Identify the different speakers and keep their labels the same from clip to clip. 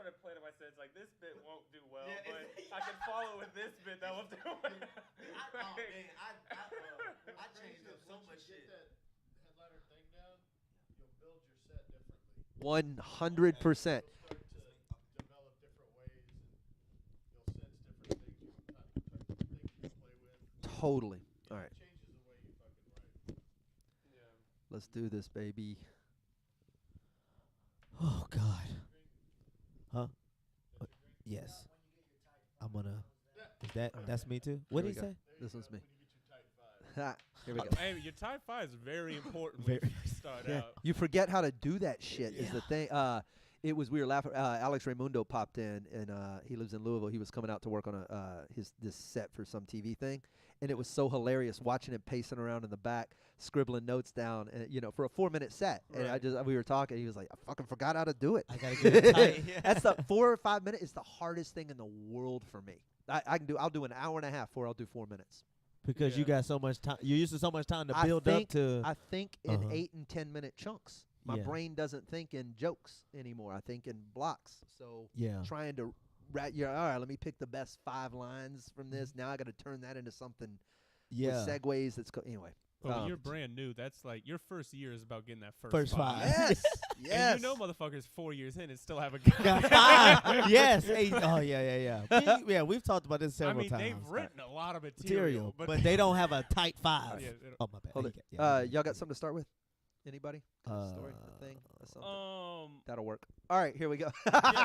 Speaker 1: started playing in my set. It's like, this bit won't do well, but I can follow with this bit that will do well.
Speaker 2: I changed up so much shit.
Speaker 3: Get that headliner thing down, you'll build your set differently.
Speaker 4: 100%.
Speaker 3: You'll start to develop different ways, and you'll sense different things you play with.
Speaker 4: Totally. All right.
Speaker 3: It changes the way you fucking write.
Speaker 1: Yeah.
Speaker 4: Let's do this, baby.
Speaker 2: Oh God. Huh? Yes. I'm gonna. That's me too. What
Speaker 4: Here
Speaker 2: did
Speaker 4: we
Speaker 2: he
Speaker 4: go.
Speaker 2: say?
Speaker 4: This one's me.
Speaker 3: When you get your tight five.
Speaker 4: Here we go.
Speaker 1: Hey, your type 5 is very important when you first start out.
Speaker 4: You forget how to do that shit is the thing. We were laughing. Alex Raimundo popped in, and he lives in Louisville. He was coming out to work on this set for some TV thing, and it was so hilarious watching him pacing around in the back, scribbling notes down, and for a 4-minute set.
Speaker 1: Right.
Speaker 4: And we were talking. He was like, "I fucking forgot how to do it."
Speaker 2: I gotta get it tight.
Speaker 4: That's the 4 or 5 minutes. It's the hardest thing in the world for me. I'll do an hour and a half before I'll do 4 minutes.
Speaker 2: Because you got so much time. You're used to so much time to build
Speaker 4: up
Speaker 2: to.
Speaker 4: I think in
Speaker 2: Uh-huh.
Speaker 4: 8 and 10 minute chunks. My
Speaker 2: Yeah.
Speaker 4: brain doesn't think in jokes anymore. I think in blocks. So
Speaker 2: Yeah.
Speaker 4: trying to all right, let me pick the best 5 lines from this. Now I got to turn that into something
Speaker 2: Yeah.
Speaker 4: with segues. Anyway.
Speaker 1: But when you're brand new, that's like your first year is about getting that first
Speaker 2: First
Speaker 1: five.
Speaker 2: five.
Speaker 4: Yes.
Speaker 1: And you know motherfuckers 4 years in and still haven't
Speaker 2: Got 5. Yes. 8. Oh yeah. We've talked about this
Speaker 1: I
Speaker 2: several
Speaker 1: mean,
Speaker 2: times.
Speaker 1: they've written a lot of material,
Speaker 2: but they don't have a tight 5.
Speaker 1: Yeah, they don't.
Speaker 2: Oh my bad.
Speaker 4: Hold
Speaker 2: You
Speaker 4: it.
Speaker 2: get- yeah,
Speaker 4: Y'all got something to start with? Anybody? Got a story, a thing, or something? That'll work. All right, here we go.
Speaker 1: Yeah.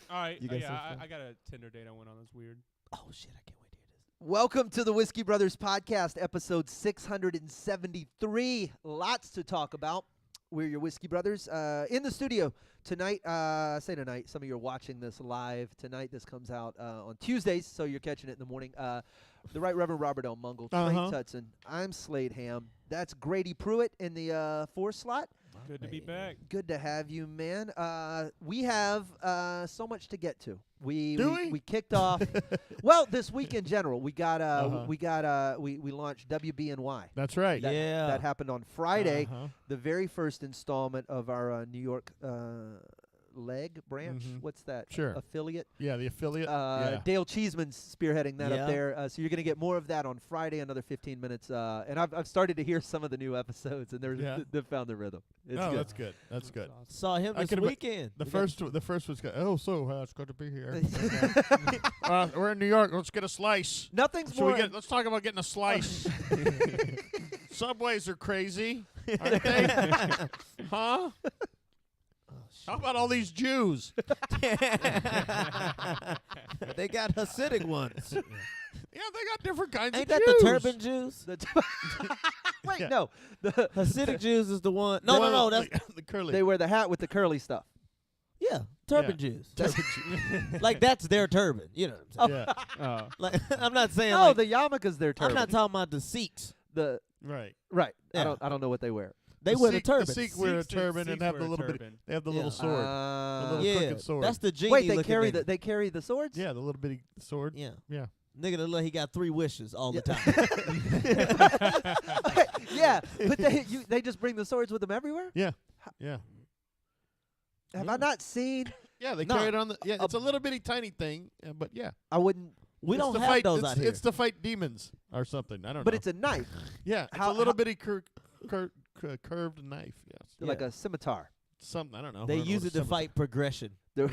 Speaker 1: All right.
Speaker 2: You got
Speaker 1: Yeah,
Speaker 2: something?
Speaker 1: I got a Tinder date I went on. That's weird.
Speaker 2: Oh shit! I can't wait to hear this.
Speaker 4: Welcome to the Whiskey Brothers Podcast, episode 673. Lots to talk about. We're your Whiskey Brothers in the studio tonight. Say tonight. Some of you are watching this live tonight. This comes out on Tuesdays, so you're catching it in the morning. The Right Reverend Robert L. Mungle, Trey Tutson. I'm Slade Ham. That's Grady Pruitt in the 4 slot.
Speaker 1: Good to be back.
Speaker 4: Good to have you, man. We have so much to get to. We kicked off. Well, this week in general, we launched WBNY.
Speaker 3: That's right.
Speaker 4: That happened on Friday. The very first installment of our New York leg branch. What's that?
Speaker 3: Sure.
Speaker 4: Affiliate.
Speaker 3: Yeah, the affiliate.
Speaker 4: Dale Cheeseman's spearheading that
Speaker 2: Yeah.
Speaker 4: up there. So you're going to get more of that on Friday, another 15 minutes. And I've started to hear some of the new episodes, and they've found the rhythm. It's good.
Speaker 3: That's good. That's good.
Speaker 1: Awesome.
Speaker 2: Saw him this
Speaker 3: could've been-
Speaker 2: weekend.
Speaker 3: The first was good. Oh, so it's good to be here. We're in New York. Let's get a slice.
Speaker 4: Nothing's more.
Speaker 3: Let's talk about getting a slice. Subways are crazy, aren't they? Huh? How about all these Jews?
Speaker 2: They got Hasidic ones.
Speaker 3: Yeah, they got different kinds
Speaker 2: Ain't
Speaker 3: of
Speaker 2: that
Speaker 3: Jews.
Speaker 2: the turban Jews?
Speaker 4: Wait,
Speaker 3: Yeah.
Speaker 4: no.
Speaker 2: Hasidic Jews is the one. No. That's
Speaker 3: the curly.
Speaker 4: They wear the hat with the curly stuff.
Speaker 2: yeah, turban
Speaker 3: Yeah.
Speaker 2: Jews.
Speaker 3: Turban Jews.
Speaker 2: Like that's their turban. You know what I'm saying?
Speaker 3: Yeah,
Speaker 2: Like I'm not saying.
Speaker 4: No,
Speaker 2: like,
Speaker 4: the yarmulke's their turban.
Speaker 2: I'm not talking about the Sikhs.
Speaker 4: The
Speaker 3: right.
Speaker 4: right.
Speaker 2: Yeah.
Speaker 4: I don't know what they wear.
Speaker 2: They wear the
Speaker 3: Sikh-
Speaker 2: turban.
Speaker 3: The Sikh wear a
Speaker 1: Sikhs-
Speaker 3: turban and
Speaker 1: Sikhs
Speaker 3: have
Speaker 1: wear
Speaker 3: the
Speaker 1: a
Speaker 3: little bit.
Speaker 1: turban.
Speaker 3: They have the
Speaker 2: Yeah.
Speaker 3: little sword. The little
Speaker 2: Yeah,
Speaker 3: crooked sword.
Speaker 2: that's the genie.
Speaker 4: Wait, they
Speaker 2: looking
Speaker 4: carry
Speaker 2: nigga.
Speaker 4: they carry the swords?
Speaker 3: Yeah, the little bitty sword.
Speaker 2: Yeah,
Speaker 3: Yeah.
Speaker 2: nigga, that look, he got 3 wishes all the time.
Speaker 4: Yeah, but they just bring the swords with them everywhere?
Speaker 3: Yeah. Yeah.
Speaker 4: Have I not seen?
Speaker 3: Yeah, they
Speaker 2: No.
Speaker 3: carry it on the. Yeah, it's a little bitty tiny thing, but yeah.
Speaker 4: I wouldn't.
Speaker 2: We
Speaker 3: It's
Speaker 2: don't
Speaker 3: to
Speaker 2: have
Speaker 3: fight,
Speaker 2: those
Speaker 3: it's,
Speaker 2: out here.
Speaker 3: It's to fight demons or something. I don't know.
Speaker 4: But it's a knife,
Speaker 3: yeah, it's
Speaker 4: how-
Speaker 3: a little
Speaker 4: how-
Speaker 3: bitty curved knife. Yes.
Speaker 4: like a scimitar.
Speaker 3: Something I don't know.
Speaker 2: They
Speaker 3: I don't know
Speaker 2: use
Speaker 3: what
Speaker 2: it
Speaker 3: a
Speaker 2: to fight progression.
Speaker 3: Yeah.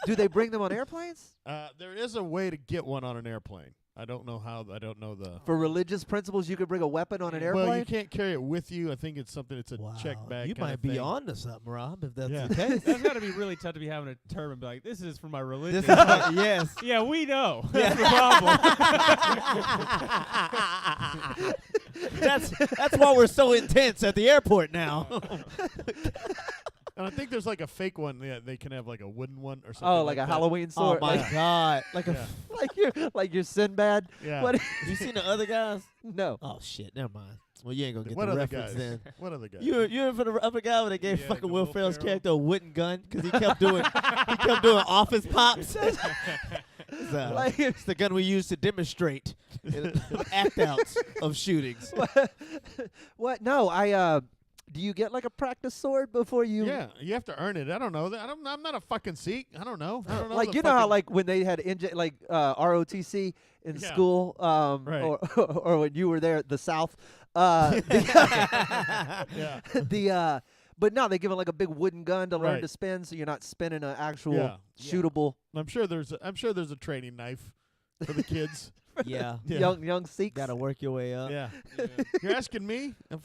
Speaker 4: Do they bring them on airplanes
Speaker 3: There is a way to get one on an airplane. I don't know how. I don't know the.
Speaker 4: for religious principles? You could bring a weapon on an airplane.
Speaker 3: Well, you can't carry it with you. I think it's something. It's a check bag.
Speaker 2: You
Speaker 3: kinda
Speaker 2: might be
Speaker 3: thing.
Speaker 2: on to something, Rob, if that's
Speaker 3: Yeah.
Speaker 2: the case.
Speaker 1: That's got to be really tough to be having a turban and be like, this is for my religion.
Speaker 2: This is what- yes.
Speaker 1: Yeah, we know. That's the problem.
Speaker 2: That's why we're so intense at the airport now.
Speaker 3: And I think there's like a fake one. Yeah, they can have like a wooden one or something.
Speaker 4: Oh, like a
Speaker 3: that.
Speaker 4: Halloween
Speaker 2: Oh
Speaker 4: sword.
Speaker 2: my God!
Speaker 4: Like
Speaker 3: Yeah.
Speaker 4: like your Sinbad.
Speaker 3: Yeah.
Speaker 4: What?
Speaker 2: You seen the other guys?
Speaker 4: No.
Speaker 2: Oh shit! Never mind. Well, you ain't gonna get
Speaker 3: What
Speaker 2: the
Speaker 3: other
Speaker 2: reference
Speaker 3: guys?
Speaker 2: then.
Speaker 3: What other guys?
Speaker 2: You in for the other guy when they gave
Speaker 1: Yeah,
Speaker 2: fucking
Speaker 1: the
Speaker 2: Will
Speaker 1: Will
Speaker 2: Ferrell's
Speaker 1: Ferrell.
Speaker 2: character a wooden gun because he kept doing office pops. It's the gun we use to demonstrate act outs of shootings.
Speaker 4: What? No, do you get like a practice sword before you?
Speaker 3: Yeah, you have to earn it. I don't know. I'm not a fucking Sikh. I don't know.
Speaker 4: Like you know how like when they had ROTC in school,
Speaker 3: Right.
Speaker 4: or when you were there at the South,
Speaker 3: Yeah.
Speaker 4: but no, they give it like a big wooden gun to learn
Speaker 3: Right.
Speaker 4: to spin, so you're not spinning an actual
Speaker 3: Yeah.
Speaker 4: shootable
Speaker 3: I'm sure there's a training knife for the kids.
Speaker 2: Yeah.
Speaker 4: young Sikhs.
Speaker 2: Gotta work your way up.
Speaker 3: Yeah. You're asking me? I'm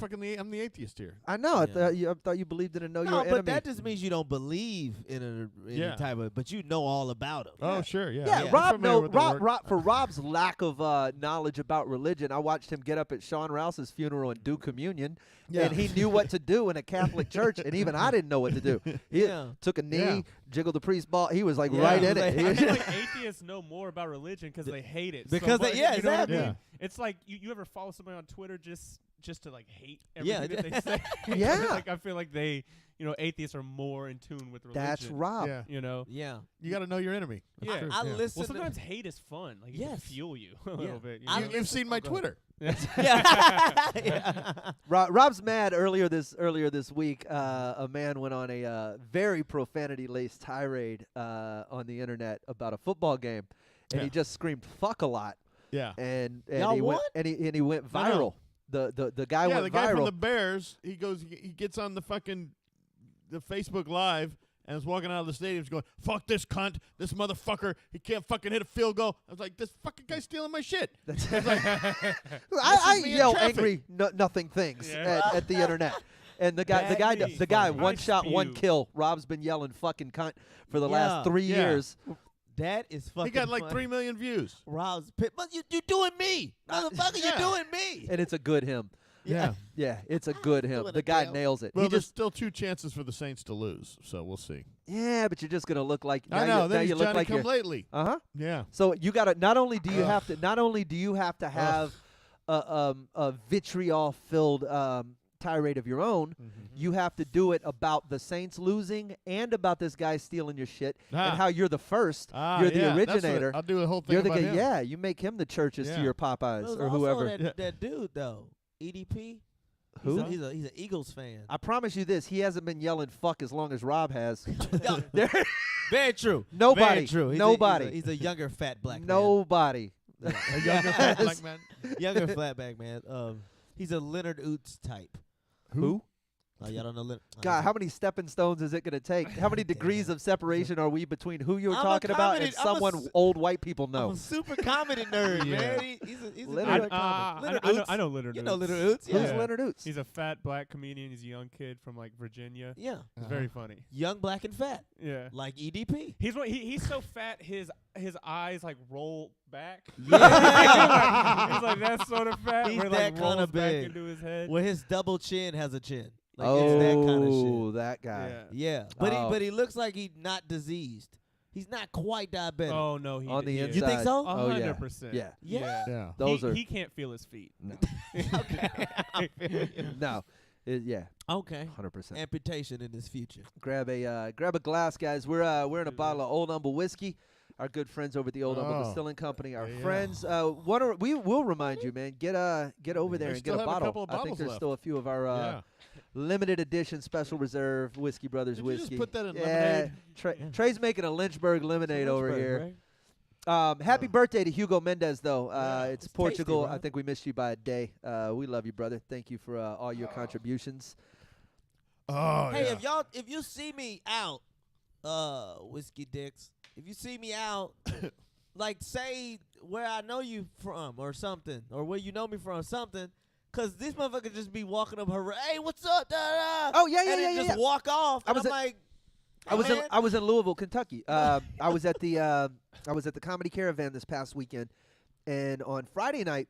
Speaker 3: the atheist here.
Speaker 4: I know.
Speaker 2: Yeah.
Speaker 4: I thought you believed in a know
Speaker 2: No,
Speaker 4: your
Speaker 2: but
Speaker 4: enemy.
Speaker 2: that just means you don't believe in any
Speaker 3: Yeah.
Speaker 2: type of. But you know all about him.
Speaker 3: Oh, sure. Yeah.
Speaker 4: Yeah,
Speaker 3: I'm
Speaker 4: Rob.
Speaker 3: familiar
Speaker 4: No,
Speaker 3: with the work.
Speaker 4: For Rob's lack of knowledge about religion, I watched him get up at Sean Rouse's funeral and do communion,
Speaker 3: Yeah.
Speaker 4: and he knew what to do in a Catholic church, and even I didn't know what to do. He
Speaker 2: Yeah.
Speaker 4: took a knee,
Speaker 3: Yeah.
Speaker 4: jiggled the priest ball. He was like
Speaker 2: Yeah.
Speaker 4: right
Speaker 2: He
Speaker 4: in
Speaker 2: was
Speaker 4: it.
Speaker 2: like-
Speaker 1: I feel like atheists know more about religion because they hate it.
Speaker 2: Because
Speaker 1: so
Speaker 2: they-
Speaker 1: much,
Speaker 2: yeah,
Speaker 1: you know what I
Speaker 2: exactly.
Speaker 1: mean?
Speaker 3: Yeah.
Speaker 1: It's like you ever follow somebody on Twitter just to like hate
Speaker 2: Yeah.
Speaker 1: everything that they say.
Speaker 4: Yeah.
Speaker 1: Like I feel like atheists are more in tune with religion.
Speaker 4: That's Rob.
Speaker 3: Yeah.
Speaker 1: You know.
Speaker 2: Yeah.
Speaker 3: You got to know your enemy. That's
Speaker 1: Yeah.
Speaker 3: true.
Speaker 2: I
Speaker 3: yeah.
Speaker 2: listen.
Speaker 1: Well, sometimes hate is fun. Like it can
Speaker 2: Yes.
Speaker 1: fuel you a little bit. You
Speaker 2: I
Speaker 1: know?
Speaker 3: You've seen my
Speaker 1: go ahead.
Speaker 3: Twitter.
Speaker 2: Yeah.
Speaker 4: Rob's mad earlier this week. A man went on a very profanity-laced tirade on the internet about a football game, and he
Speaker 3: Yeah.
Speaker 4: just screamed "fuck" a lot,
Speaker 3: Yeah.
Speaker 4: and
Speaker 2: Y'all
Speaker 4: he went
Speaker 2: what?
Speaker 4: and he went
Speaker 3: No,
Speaker 4: viral.
Speaker 3: no.
Speaker 4: The guy
Speaker 3: Yeah,
Speaker 4: went
Speaker 3: the guy
Speaker 4: viral.
Speaker 3: from the Bears, he gets on the Facebook Live and is walking out of the stadium going, fuck this cunt, this motherfucker, he can't fucking hit a field goal. I was like, this fucking guy's stealing my shit.
Speaker 4: That's-
Speaker 3: I was like,
Speaker 4: I
Speaker 3: me in
Speaker 4: yell
Speaker 3: traffic.
Speaker 4: angry nothing things
Speaker 1: Yeah.
Speaker 4: at the internet. And the guy
Speaker 1: Badly
Speaker 4: the guy
Speaker 1: funny.
Speaker 4: one
Speaker 1: I
Speaker 4: shot, one
Speaker 1: spew.
Speaker 4: kill. Rob's been yelling fucking cunt for the
Speaker 2: Yeah.
Speaker 4: last 3
Speaker 3: Yeah.
Speaker 4: years.
Speaker 2: That is fucking.
Speaker 3: he got like
Speaker 2: funny.
Speaker 3: 3 million views.
Speaker 2: Rob's pit. But you doing me, motherfucker.
Speaker 3: Yeah.
Speaker 2: You doing me.
Speaker 4: And it's a good him.
Speaker 3: Yeah.
Speaker 4: Yeah, it's a good him.
Speaker 2: Doing
Speaker 4: The
Speaker 2: a
Speaker 4: guy
Speaker 2: damn-
Speaker 4: nails it.
Speaker 3: Well,
Speaker 4: He
Speaker 3: there's
Speaker 4: just
Speaker 3: still 2 chances for the Saints to lose, so we'll see.
Speaker 4: yeah, but you're just gonna look like
Speaker 3: I
Speaker 4: now
Speaker 3: know.
Speaker 4: You,
Speaker 3: Then
Speaker 4: now
Speaker 3: he's
Speaker 4: you look
Speaker 3: Johnny
Speaker 4: like
Speaker 3: come
Speaker 4: you're
Speaker 3: lately. Yeah.
Speaker 4: So you gotta not only do you
Speaker 3: Ugh.
Speaker 4: have to have a vitriol filled tirade of your own. You have to do it about the Saints losing and about this guy stealing your shit
Speaker 3: Ah.
Speaker 4: and how you're the first.
Speaker 3: Ah,
Speaker 4: you're the
Speaker 3: yeah, that's what
Speaker 4: originator.
Speaker 3: I'll do a whole thing
Speaker 4: You're the
Speaker 3: about
Speaker 4: guy.
Speaker 3: him.
Speaker 4: Yeah, you make him the churches to
Speaker 3: Yeah.
Speaker 4: your Popeyes
Speaker 2: There's
Speaker 4: or
Speaker 2: also
Speaker 4: whoever.
Speaker 2: that dude though, EDP.
Speaker 4: Who?
Speaker 2: He's an Eagles fan.
Speaker 4: I promise you this: he hasn't been yelling "fuck" as long as Rob has.
Speaker 2: Very true.
Speaker 4: Nobody.
Speaker 2: Very true.
Speaker 4: Nobody.
Speaker 2: He's a younger fat black man.
Speaker 4: Nobody.
Speaker 3: A younger fat black man.
Speaker 2: Younger flat back man. He's a Leonard Oots type.
Speaker 4: Who?
Speaker 2: Oh, y'all don't know Leonard.
Speaker 4: God, how many stepping stones is it going to take? How many degrees of separation are we between who you're
Speaker 2: I'm a
Speaker 4: talking about and
Speaker 2: comedy- I'm a
Speaker 4: someone
Speaker 2: s-
Speaker 4: old white people
Speaker 2: I'm
Speaker 4: know?
Speaker 2: a super comedy nerd,
Speaker 1: Yeah.
Speaker 2: man. He's a
Speaker 4: Leonard-
Speaker 2: Leonard comedy. Leonard
Speaker 1: I know,
Speaker 2: Oots.
Speaker 1: I know Leonard.
Speaker 2: You know
Speaker 1: Oots.
Speaker 2: Leonard Oots.
Speaker 4: Who's
Speaker 2: Yeah.
Speaker 4: Leonard Oots?
Speaker 1: He's a fat black comedian. He's a young kid from like Virginia.
Speaker 2: Yeah.
Speaker 1: He's very funny.
Speaker 2: Young, black, and fat,
Speaker 1: Yeah.
Speaker 2: like EDP.
Speaker 1: He's so fat his eyes like roll back.
Speaker 2: Yeah.
Speaker 1: He's like that sort of fat.
Speaker 2: He's
Speaker 1: where it,
Speaker 2: that
Speaker 1: like, rolls
Speaker 2: kinda
Speaker 1: back
Speaker 2: big.
Speaker 1: into his head.
Speaker 2: Where his double chin has a chin. Like it's that kind of
Speaker 4: Oh,
Speaker 2: shit.
Speaker 4: that guy.
Speaker 1: Yeah.
Speaker 2: Yeah, but
Speaker 4: Oh.
Speaker 2: he looks like he's not diseased. He's not quite diabetic.
Speaker 1: Oh no, he
Speaker 4: On the
Speaker 1: yeah.
Speaker 4: inside.
Speaker 2: You think so?
Speaker 4: Oh, yeah.
Speaker 1: 100%.
Speaker 4: Yeah.
Speaker 2: Yeah.
Speaker 3: Yeah.
Speaker 4: Those
Speaker 1: he,
Speaker 4: are
Speaker 1: he can't feel his feet.
Speaker 4: no.
Speaker 2: Okay.
Speaker 4: no. Yeah,
Speaker 2: Okay.
Speaker 4: 100%.
Speaker 2: Amputation in his future.
Speaker 4: Grab a glass, guys. We're in a bottle of Old Humble whiskey. Our good friends over at the Old Humble
Speaker 3: Oh.
Speaker 4: Distilling Company. Our
Speaker 3: Yeah.
Speaker 4: friends. We will remind you, man. Get over there
Speaker 3: They
Speaker 4: and get
Speaker 3: still
Speaker 4: a
Speaker 3: have a
Speaker 4: bottle.
Speaker 3: couple of
Speaker 4: I think
Speaker 3: bottles
Speaker 4: there's
Speaker 3: left.
Speaker 4: still a few of our
Speaker 3: Yeah.
Speaker 4: limited edition special reserve Whiskey Brothers
Speaker 3: Did you just
Speaker 4: whiskey.
Speaker 3: put that in
Speaker 4: yeah,
Speaker 3: lemonade?
Speaker 4: Trey's making a Lynchburg lemonade over
Speaker 2: Lynchburg,
Speaker 4: here.
Speaker 2: right?
Speaker 4: Happy birthday to Hugo Mendez, though.
Speaker 3: Yeah,
Speaker 4: It's
Speaker 2: it's
Speaker 4: Portugal.
Speaker 2: tasty,
Speaker 4: I
Speaker 2: right?
Speaker 4: think we missed you by a day. We love you, brother. Thank you for all your contributions.
Speaker 3: Oh,
Speaker 2: Hey,
Speaker 3: yeah.
Speaker 2: if you see me out, whiskey dicks, if you see me out, like say where I know you from or something, or where you know me from or something, cause this motherfucker just be walking up her, hey, what's up, da da.
Speaker 4: Oh, yeah,
Speaker 2: and then just walk off.
Speaker 4: I
Speaker 2: And
Speaker 4: was
Speaker 2: I'm
Speaker 4: at-
Speaker 2: like,
Speaker 4: I was in Louisville, Kentucky. I was at the Comedy Caravan this past weekend, and on Friday night,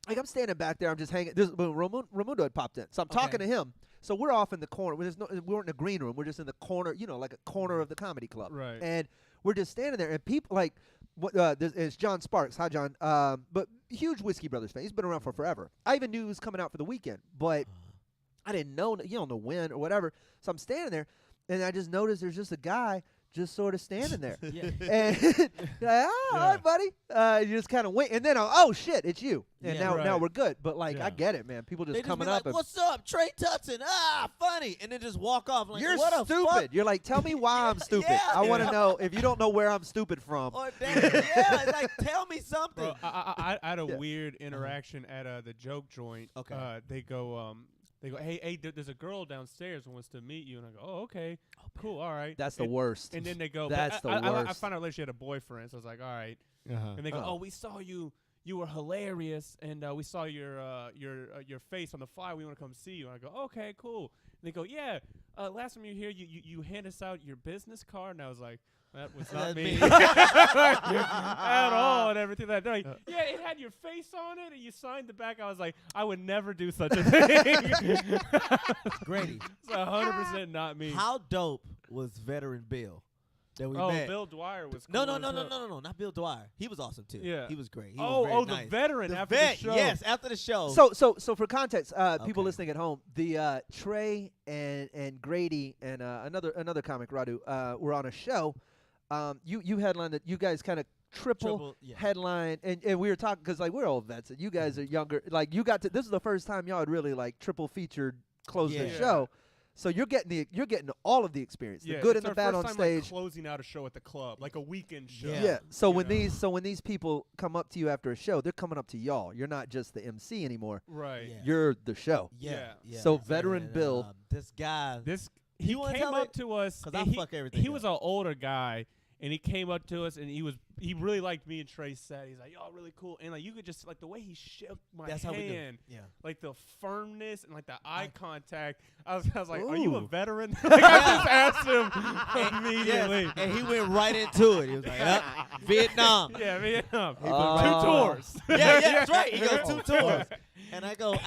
Speaker 4: like I'm standing back there, I'm just hanging. Raimundo had popped in, so I'm talking to him. So we're off in the corner. We weren't in the green room. We're just in the corner, like a corner of the comedy club.
Speaker 1: Right.
Speaker 4: And we're just standing there, and people like, it's John Sparks. Hi, John. But huge Whiskey Brothers fan. He's been around for forever. I even knew he was coming out for the weekend, but I didn't know, you don't know when or whatever. So I'm standing there, and I just noticed there's just a guy just sort of standing there.
Speaker 2: Yeah.
Speaker 4: And you're like, all right, buddy. You just kind of wait, and then oh shit, it's you. And
Speaker 2: Yeah.
Speaker 4: now we're good. But like, I get it, man. People just
Speaker 2: They just
Speaker 4: coming
Speaker 2: be
Speaker 4: up
Speaker 2: like,
Speaker 4: and
Speaker 2: "What's up, Trey Tutson? Funny," and then just walk off. Like,
Speaker 4: you're
Speaker 2: what
Speaker 4: stupid.
Speaker 2: A fuck?
Speaker 4: You're like, tell me why I'm stupid.
Speaker 2: Yeah.
Speaker 4: I want to know if you don't know where I'm stupid from.
Speaker 2: Or yeah, it's like tell me something.
Speaker 1: Bro, I had a
Speaker 4: Yeah.
Speaker 1: weird interaction at the joke joint.
Speaker 2: Okay.
Speaker 1: They go, hey, there's a girl downstairs who wants to meet you, and I go, oh, okay, cool, all right.
Speaker 4: That's the
Speaker 1: and,
Speaker 4: worst.
Speaker 1: And then they go,
Speaker 4: That's
Speaker 1: but
Speaker 4: the
Speaker 1: I
Speaker 4: worst.
Speaker 1: found out later she had a boyfriend, so I was like, all right.
Speaker 3: Uh-huh.
Speaker 1: And they go,
Speaker 4: Uh-oh.
Speaker 1: oh, we saw you. You were hilarious, and we saw your face on the flyer. We want to come see you. And I go, okay, cool. And they go, yeah. Last time you were here, you hand us out your business card, and I was like, that was not
Speaker 2: That's
Speaker 1: me
Speaker 2: me.
Speaker 1: at all, and everything like that. They're like, yeah, it had your face on it, and you signed the back. I was like, I would never do such a thing.
Speaker 2: Grady,
Speaker 1: It's 100% not me.
Speaker 2: how dope was Veteran Bill that we
Speaker 1: Oh,
Speaker 2: met?
Speaker 1: Bill Dwyer was
Speaker 2: No,
Speaker 1: cool as hell.
Speaker 2: not Bill Dwyer. He was awesome too.
Speaker 1: Yeah.
Speaker 2: He was great. He
Speaker 1: Oh,
Speaker 2: was very
Speaker 1: the
Speaker 2: nice.
Speaker 1: veteran
Speaker 2: The
Speaker 1: after
Speaker 2: vet,
Speaker 1: the show.
Speaker 2: yes, after the show.
Speaker 4: So for context, people
Speaker 2: Okay.
Speaker 4: listening at home, the Trey and Grady and another comic, Radu, were on a show. You headlined that. You guys kind of triple
Speaker 2: yeah.
Speaker 4: headline, and we were talking because like we're old vets, and you guys are younger. Like you got to. This is the first time y'all had really like triple featured closed the
Speaker 2: Yeah.
Speaker 4: show. So you're getting all of the experience, the good and
Speaker 1: it's
Speaker 4: the
Speaker 1: our
Speaker 4: bad
Speaker 1: first
Speaker 4: on
Speaker 1: time,
Speaker 4: stage.
Speaker 1: Like, closing out a show at the club, like a weekend show.
Speaker 2: Yeah.
Speaker 4: So
Speaker 1: You
Speaker 4: when
Speaker 1: know?
Speaker 4: these people come up to you after a show, they're coming up to y'all. You're not just the MC anymore.
Speaker 1: Right.
Speaker 2: Yeah.
Speaker 4: You're the show.
Speaker 2: Yeah.
Speaker 4: So Veteran Bill-
Speaker 2: this guy.
Speaker 1: He
Speaker 2: wanna
Speaker 1: came
Speaker 2: tell
Speaker 1: up
Speaker 2: it?
Speaker 1: to us.
Speaker 2: 'Cause
Speaker 1: and
Speaker 2: I
Speaker 1: he,
Speaker 2: fuck everything
Speaker 1: He
Speaker 2: up.
Speaker 1: was an older guy, and he came up to us, and he really liked me and Trey's set. He's like, "Y'all really cool," and like you could just like the way he shook my
Speaker 2: That's how we do.
Speaker 1: hand,
Speaker 2: Yeah.
Speaker 1: like the firmness and like the eye contact. I was like, "Are you a
Speaker 4: Ooh.
Speaker 1: veteran?" Like I just asked him immediately.
Speaker 2: Yes, and he went right into it. He was like, Vietnam.
Speaker 1: Yeah, Vietnam.
Speaker 4: Oh.
Speaker 1: 2 tours.
Speaker 2: Yeah, that's right. He goes 2 tours. And I go, 2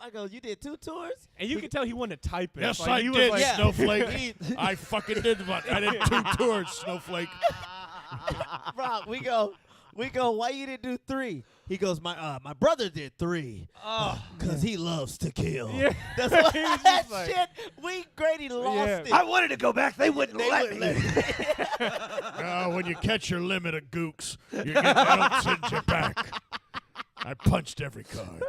Speaker 2: I go, you did 2 tours?
Speaker 1: And you could tell he wanted to type it.
Speaker 3: Yes,
Speaker 1: like,
Speaker 3: I
Speaker 1: he was
Speaker 3: did,
Speaker 1: like,
Speaker 2: Yeah.
Speaker 3: Snowflake.
Speaker 2: He-
Speaker 3: I fucking did one. I did 2 tours, Snowflake.
Speaker 2: Bro, we go, why you didn't do 3? He goes, my brother did 3. Because he loves to kill.
Speaker 1: Yeah.
Speaker 2: That's what
Speaker 1: He was just
Speaker 2: that
Speaker 1: like-
Speaker 2: shit, Grady lost
Speaker 1: Yeah.
Speaker 2: it.
Speaker 4: I wanted to go back. They wouldn't
Speaker 2: They
Speaker 4: let
Speaker 2: wouldn't
Speaker 4: me.
Speaker 3: When you catch your limit of gooks, they don't send you back. I punched every card.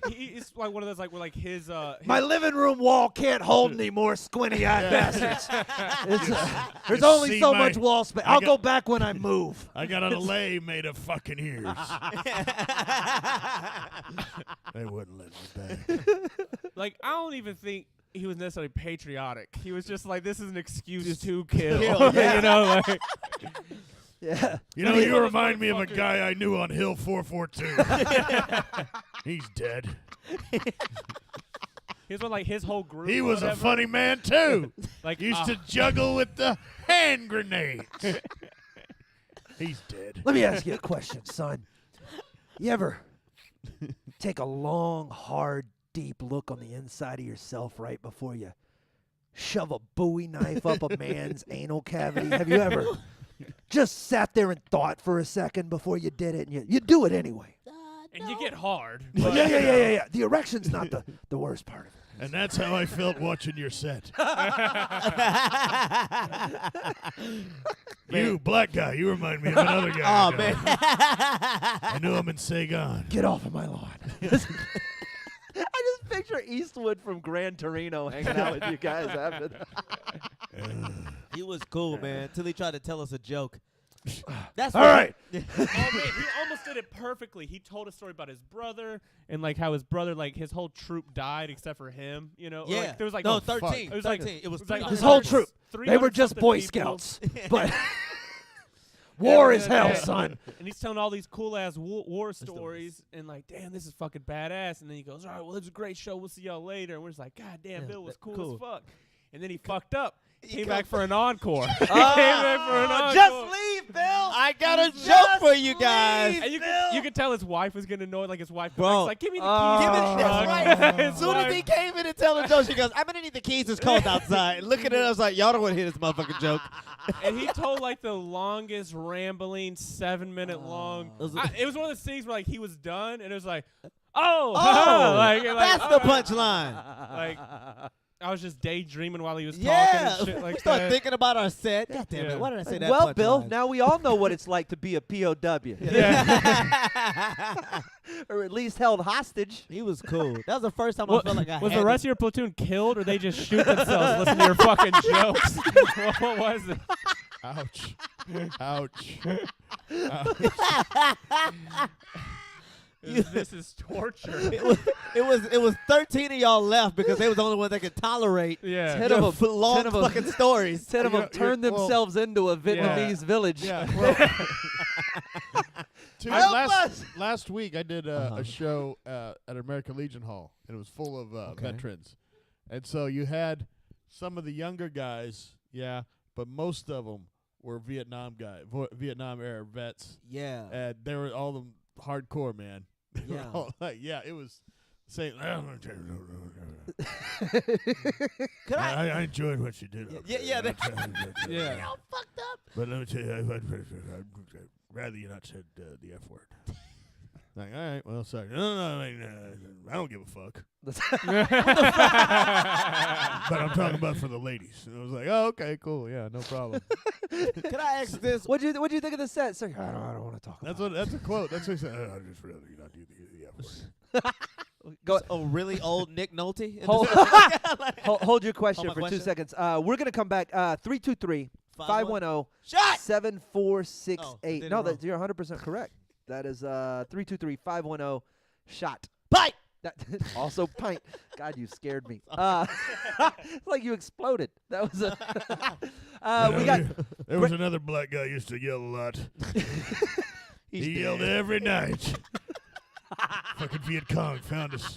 Speaker 1: He's like one of those like where like his
Speaker 4: My living room wall can't hold any more squinty-eyed bastards. There's
Speaker 3: You
Speaker 4: only
Speaker 3: see
Speaker 4: so
Speaker 3: my-
Speaker 4: much wall space.
Speaker 3: I
Speaker 4: I'll
Speaker 3: got-
Speaker 4: go back when I move.
Speaker 3: I got a lay made of fucking ears. They wouldn't let me back.
Speaker 1: like I don't even think he was necessarily patriotic. He was just like, this is an excuse to kill.
Speaker 2: kill, yeah.
Speaker 1: You know, like
Speaker 4: Yeah.
Speaker 3: You know,
Speaker 1: I mean,
Speaker 3: you
Speaker 1: those
Speaker 3: remind me of a
Speaker 1: motherfuckers-
Speaker 3: guy I knew on Hill 442. He's dead.
Speaker 1: he's one like his whole group.
Speaker 3: He
Speaker 1: or
Speaker 3: was a
Speaker 1: whatever,
Speaker 3: funny man, too.
Speaker 1: Like
Speaker 3: Used to juggle with the hand grenades. He's dead.
Speaker 4: Let me ask you a question, son. You ever take a long, hard, deep look on the inside of yourself right before you shove a Bowie knife up a man's anal cavity? Have you ever just sat there and thought for a second before you did it? And you do it anyway.
Speaker 1: and you get hard.
Speaker 4: But
Speaker 1: but,
Speaker 4: yeah.
Speaker 1: you know.
Speaker 4: The erection's not the worst part of it.
Speaker 3: And that's how I felt watching your set. You, black guy, you remind me of another guy. I
Speaker 2: Oh,
Speaker 3: know.
Speaker 2: man.
Speaker 3: I knew him in Saigon.
Speaker 4: Get off of my lawn. I just picture Eastwood from Gran Torino hanging out with you guys after that.
Speaker 2: He was cool, man, till he tried to tell us a joke. That's
Speaker 4: All
Speaker 2: what-
Speaker 4: right.
Speaker 1: Oh, man, he almost did it perfectly. He told a story about his brother and like how his brother, like his whole troop died except for him. You know, Or,
Speaker 2: Yeah.
Speaker 1: like, there was like
Speaker 2: no,
Speaker 1: oh,
Speaker 2: 13.
Speaker 1: It was like
Speaker 2: 13. It was
Speaker 1: like
Speaker 2: 300.
Speaker 4: His whole troop.
Speaker 1: 300
Speaker 4: They were just
Speaker 1: something
Speaker 4: Boy
Speaker 1: people.
Speaker 4: Scouts. But war is hell,
Speaker 1: Yeah.
Speaker 4: son.
Speaker 1: And he's telling all these cool ass war stories, and like, damn, this is fucking badass. And then he goes, all right, well, it was a great show. We'll see y'all later. And we're just like, God damn,
Speaker 2: Yeah,
Speaker 1: Bill was
Speaker 2: that-
Speaker 1: cool,
Speaker 2: cool.
Speaker 1: as fuck. And then he fucked up.
Speaker 2: He
Speaker 1: Came
Speaker 2: come-
Speaker 1: back for an encore. He came back for an encore.
Speaker 2: Just leave, Bill. I got a joke for you guys.
Speaker 1: And you could tell his wife was getting annoyed. Like his wife
Speaker 2: Bro.
Speaker 1: was like, give me the keys.
Speaker 2: Give
Speaker 1: to
Speaker 2: it,
Speaker 1: the
Speaker 2: that's
Speaker 1: truck."
Speaker 2: right.
Speaker 1: His
Speaker 2: As soon as he
Speaker 1: wife-
Speaker 2: came in and tell the joke, she goes, I'm going to need the keys. It's cold outside. Looking at us like, y'all don't want to hear this motherfucking joke.
Speaker 1: And he told like the longest rambling 7-minute long. It was one of those things where like he was done and it was like, oh,
Speaker 2: Oh,
Speaker 1: like,
Speaker 2: that's
Speaker 1: all
Speaker 2: the
Speaker 1: right.
Speaker 2: punchline.
Speaker 1: Like I was just daydreaming while he was talking
Speaker 2: Yeah.
Speaker 1: and shit like
Speaker 2: We start
Speaker 1: that.
Speaker 2: thinking about our set. God damn
Speaker 1: Yeah.
Speaker 2: it. Why did I say that?
Speaker 4: Well, Bill,
Speaker 2: punchline?
Speaker 4: now we all know what it's like to be a POW.
Speaker 1: Yeah.
Speaker 4: Or at least held hostage.
Speaker 2: He was cool. That was the first time I
Speaker 1: What-
Speaker 2: felt like I
Speaker 1: was
Speaker 2: had
Speaker 1: the rest of your platoon killed, or they just shoot themselves listening to your fucking jokes? What was it?
Speaker 3: Ouch. Ouch.
Speaker 1: This is torture.
Speaker 2: it was 13 of y'all left because they was the only one that could tolerate
Speaker 1: Yeah.
Speaker 4: 10 of
Speaker 2: your
Speaker 4: them,
Speaker 2: long
Speaker 4: 10 of 'em-
Speaker 2: fucking stories.
Speaker 4: 10 of
Speaker 3: You
Speaker 4: them
Speaker 3: know,
Speaker 4: turned
Speaker 3: well-
Speaker 4: themselves into a Vietnamese village.
Speaker 3: Yeah. Well,
Speaker 4: Help us!
Speaker 3: last week I did
Speaker 2: Uh-huh.
Speaker 3: a show at American Legion Hall, and it was full of
Speaker 2: Okay.
Speaker 3: veterans. And so you had some of the younger guys, yeah, but most of them were Vietnam Vietnam era vets,
Speaker 2: Yeah.
Speaker 3: and they were all them hardcore, man. They were
Speaker 2: Yeah.
Speaker 3: all like, yeah, it was saying.
Speaker 2: Could I?
Speaker 3: I enjoyed what you did.
Speaker 2: Yeah, they-
Speaker 1: Yeah.
Speaker 2: Y'all fucked up.
Speaker 3: But let me tell you, I'd rather you not said the F word. Like, all right, well, sorry. No, I mean, I don't give a fuck. But I'm talking about for the ladies. And I was like, oh, okay, cool, yeah, no problem.
Speaker 2: Could I ask this?
Speaker 4: What'd you think of the set, sir? I don't want to talk
Speaker 3: That's
Speaker 4: about
Speaker 3: that's a quote. That's what he said. I'd just rather you not do the F word.
Speaker 4: it. Go,
Speaker 2: A really old Nick Nolte?
Speaker 4: hold, hold your question
Speaker 2: my
Speaker 4: for 2
Speaker 2: question?
Speaker 4: seconds. We're going to come back. 323-510-7468.
Speaker 2: 510. Oh, did it
Speaker 4: No,
Speaker 2: wrong.
Speaker 4: you're 100% correct. That is 323-510-SHOT.
Speaker 2: Bite.
Speaker 4: That also pint. God, you scared me. It's like you exploded. That was a. We got.
Speaker 3: There was another black guy used to yell a lot. He yelled every night. Fucking Viet Cong found us.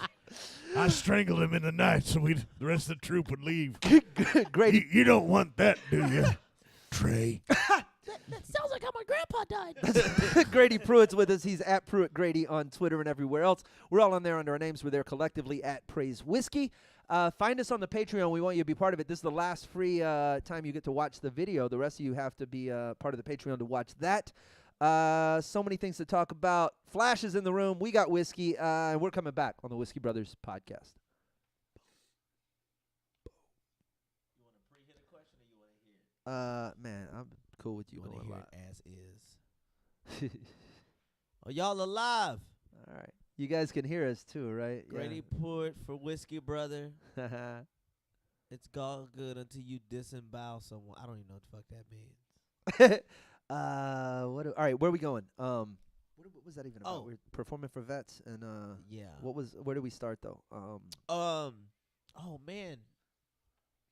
Speaker 3: I strangled him in the night so the rest of the troop would leave.
Speaker 4: Grady.
Speaker 3: You don't want that, do you, Trey?
Speaker 2: That sounds like how my grandpa died.
Speaker 4: Grady Pruitt's with us. He's at Pruitt Grady on Twitter and everywhere else. We're all on there under our names. We're there collectively at Praise Whiskey. Find us on the Patreon. We want you to be part of it. This is the last free time you get to watch the video. The rest of you have to be part of the Patreon to watch that. So many things to talk about. Flash is in the room. We got whiskey, and we're coming back on the Whiskey Brothers podcast.
Speaker 2: You want to pre-hit a question or you want to hear it?
Speaker 4: Man, I'm cool with you
Speaker 2: You want
Speaker 4: going
Speaker 2: to hear
Speaker 4: live.
Speaker 2: it as is. Are y'all alive?
Speaker 4: All right. You guys can hear us too, right?
Speaker 2: Grady Port for Whiskey Brother.
Speaker 4: Yeah.
Speaker 2: It's all good until you disembowel someone. I don't even know what the fuck that means.
Speaker 4: All right, where are we going? What was that even about?
Speaker 2: Oh.
Speaker 4: We're performing for vets, and
Speaker 2: Yeah.
Speaker 4: where did we start though?
Speaker 2: Oh man.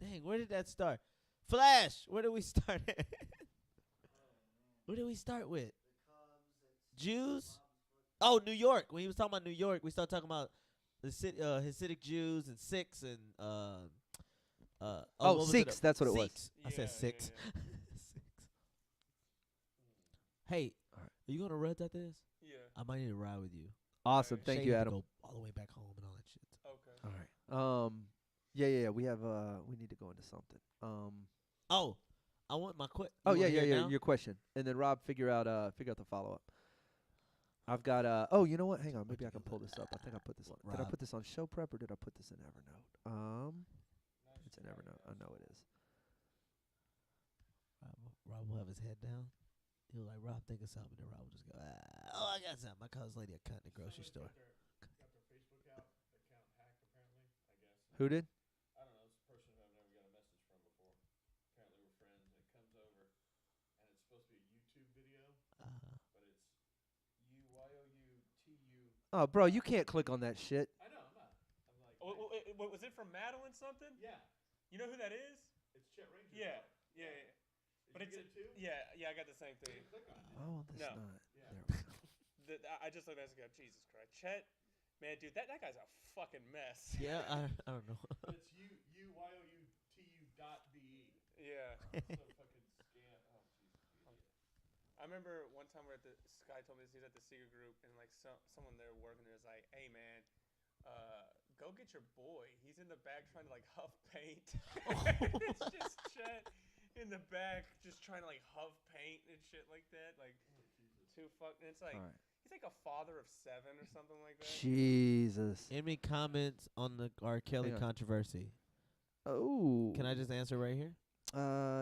Speaker 2: Dang, where did that start? Flash, where did we start at? Where did we start with? Jews? Oh, New York. When he was talking about New York, we started talking about the Hasidic Jews and Sikhs and what was it?
Speaker 4: Sikhs, that's what it was.
Speaker 2: Sikhs. I said six. Hey,
Speaker 4: Alright.
Speaker 2: are you gonna ride that this?
Speaker 1: Yeah.
Speaker 2: I might need to ride with you.
Speaker 4: Awesome, thank
Speaker 2: Shay
Speaker 4: you,
Speaker 2: had to
Speaker 4: Adam.
Speaker 2: Go all the way back home and all that shit.
Speaker 1: Okay.
Speaker 4: All right. Yeah. We have we need to go into something.
Speaker 2: Oh, I want my
Speaker 4: Oh yeah. Your question, and then Rob figure out the follow up. I've got oh, you know what? Hang on, maybe I can pull this up. I think I put this on. Did I
Speaker 2: Rob.
Speaker 4: put this on Show Prep or did I put this in Evernote? It's in Evernote. I know it is.
Speaker 2: Rob will have his head down. He'll like, Rob, think of something. And Rob will just go, oh, I got something. I call this lady a cunt in the grocery store.
Speaker 4: Who did?
Speaker 1: I don't know. This person who I've never got a message from before. Apparently we're friends. And it comes over, and it's supposed to be a YouTube video, but it's UYOUTU.
Speaker 4: Oh, bro, you can't click on that shit.
Speaker 1: I know. I'm not. I'm like. Was it from Madeline something? Yeah. You know who that is? It's Chet Ranger. Yeah. But it's yeah. I got the same thing.
Speaker 4: Oh, this
Speaker 1: No.
Speaker 4: not.
Speaker 1: Yeah.
Speaker 4: There we go.
Speaker 1: I just looked at it and go, Jesus Christ, Chet, man, dude, that guy's a fucking mess.
Speaker 2: Yeah, I don't know.
Speaker 3: It's UYOUTU.be.
Speaker 1: Yeah. So fucking scam. Oh, Jesus. I remember one time Sky told me he's at the secret group, and like someone there working there is like, hey man, go get your boy. He's in the back trying to like huff paint. It's just Chet in the back just trying to like huff paint and shit like that. Like too fucking. It's like
Speaker 4: All right.
Speaker 1: he's like a father of 7 or something like that.
Speaker 4: Jesus.
Speaker 2: Any comments on the R. Kelly
Speaker 4: Hang on.
Speaker 2: controversy?
Speaker 4: Oh.
Speaker 2: Can I just answer right here?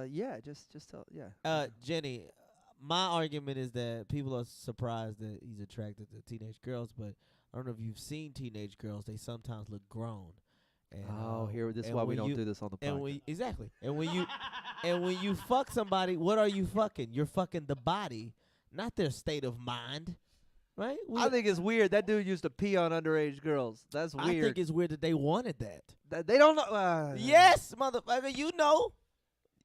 Speaker 4: Yeah. Just tell. Yeah.
Speaker 2: Jenny, my argument is that people are surprised that he's attracted to teenage girls, but I don't know if you've seen teenage girls. They sometimes look grown. And,
Speaker 4: This is
Speaker 2: and
Speaker 4: why we
Speaker 2: when
Speaker 4: don't
Speaker 2: you-
Speaker 4: do this on the
Speaker 2: And
Speaker 4: podcast.
Speaker 2: exactly. And when you fuck somebody, what are you fucking? You're fucking the body, not their state of mind, right?
Speaker 4: I think it's weird. That dude used to pee on underage girls. That's weird.
Speaker 2: I think it's weird that they wanted that.
Speaker 4: They don't know.
Speaker 2: Yes, motherfucker. You know,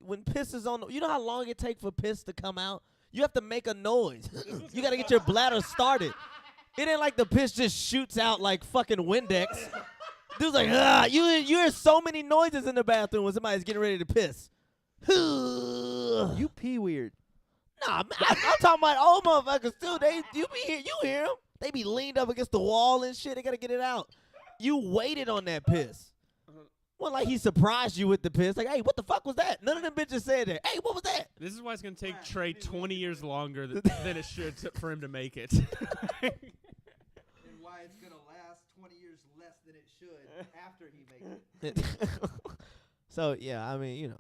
Speaker 2: when piss is on, you know how long it takes for piss to come out. You have to make a noise. You got to get your bladder started. It ain't like the piss just shoots out like fucking Windex. Dude's like, you hear so many noises in the bathroom when somebody's getting ready to piss.
Speaker 4: You pee weird.
Speaker 2: Nah, I'm talking about old motherfuckers too. You hear them. They be leaned up against the wall and shit. They gotta get it out. You waited on that piss. Well, like he surprised you with the piss. Like, hey, what the fuck was that? None of them bitches said that. Hey, what was that?
Speaker 1: This is why it's gonna take Trey 20 years longer than it should for him to make it.
Speaker 4: And why it's gonna last 20 years less than it should after he makes it.
Speaker 2: So yeah, I mean,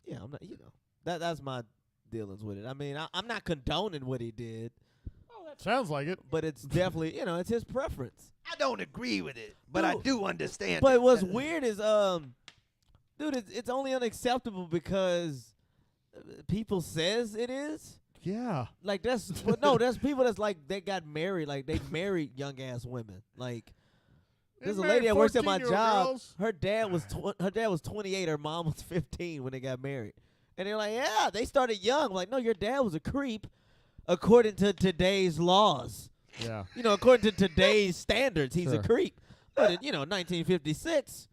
Speaker 2: yeah, I'm not, that's my dealings with it. I mean, I'm not condoning what he did,
Speaker 3: Sounds like it.
Speaker 2: but it's definitely, it's his preference.
Speaker 4: I don't agree with it, but I
Speaker 2: Dude,
Speaker 4: do understand.
Speaker 2: But what's weird is, dude, it's only unacceptable because people says it is.
Speaker 3: Yeah.
Speaker 2: Like that's people that's like they got married, like they married young ass women. Like there's a lady that works at my
Speaker 3: 14-year-old
Speaker 2: job.
Speaker 3: girls.
Speaker 2: Her dad was 28. Her mom was 15 when they got married, and they're like, yeah, they started young. I'm like, no, your dad was a creep, according to today's laws.
Speaker 3: Yeah.
Speaker 2: According to today's standards, he's a
Speaker 3: Sure.
Speaker 2: creep. But in 1956,